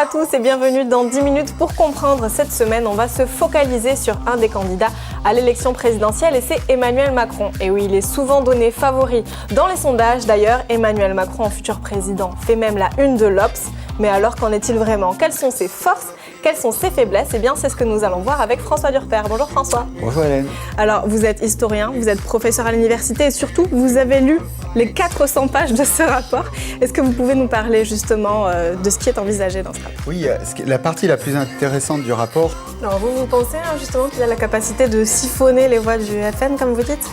à tous et bienvenue dans 10 minutes pour comprendre. Cette semaine, on va se focaliser sur un des candidats à l'élection présidentielle et c'est Emmanuel Macron. Et oui, il est souvent donné favori dans les sondages. D'ailleurs, Emmanuel Macron en futur président fait même la une de l'Obs. Mais alors, qu'en est-il vraiment? Quelles sont ses forces? Quelles sont ses faiblesses? Eh bien, c'est ce que nous allons voir avec François Durper. Bonjour François. Bonjour Hélène. Alors, vous êtes historien, vous êtes professeur à l'université et surtout, vous avez lu les 400 pages de ce rapport. Est-ce que vous pouvez nous parler justement de ce qui est envisagé dans ce rapport? Oui, la partie la plus intéressante du rapport. Alors, vous pensez justement qu'il a la capacité de siphonner les voix du FN, comme vous dites?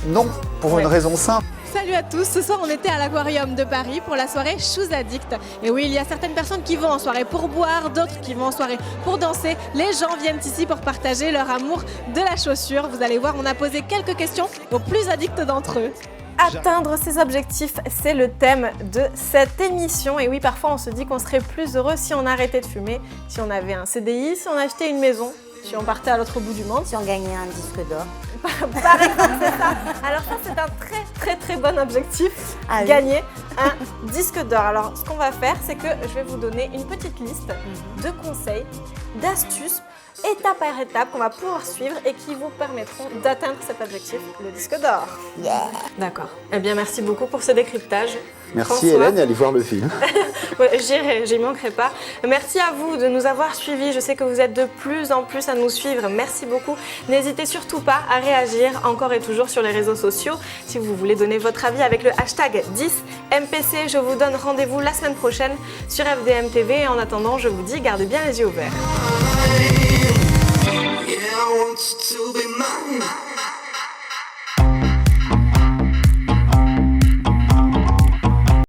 Non, pour une raison simple. Salut à tous, ce soir on était à l'Aquarium de Paris pour la soirée Shoes Addict. Et oui, il y a certaines personnes qui vont en soirée pour boire, d'autres qui vont en soirée pour danser. Les gens viennent ici pour partager leur amour de la chaussure. Vous allez voir, on a posé quelques questions aux plus addicts d'entre eux. Atteindre ses objectifs, c'est le thème de cette émission. Et oui, parfois on se dit qu'on serait plus heureux si on arrêtait de fumer, si on avait un CDI, si on achetait une maison, si on partait à l'autre bout du monde. Si on gagnait un disque d'or. Par exemple, c'est ça. Alors ça, c'est un très bon objectif, gagner un disque d'or. Alors ce qu'on va faire, c'est que je vais vous donner une petite liste de conseils, d'astuces, étape par étape, qu'on va pouvoir suivre et qui vous permettront d'atteindre cet objectif, le disque d'or. Yeah. D'accord. Eh bien, merci beaucoup pour ce décryptage. Merci François. Hélène, allez voir le film. Ouais, j'irai, j'y manquerai pas. Merci à vous de nous avoir suivis. Je sais que vous êtes de plus en plus à nous suivre. Merci beaucoup. N'hésitez surtout pas à réagir encore et toujours sur les réseaux sociaux. Si vous voulez donner votre avis avec le hashtag 10MPC, je vous donne rendez-vous la semaine prochaine sur FDM TV. Et en attendant, je vous dis, gardez bien les yeux ouverts. Yeah, I want you to be mine.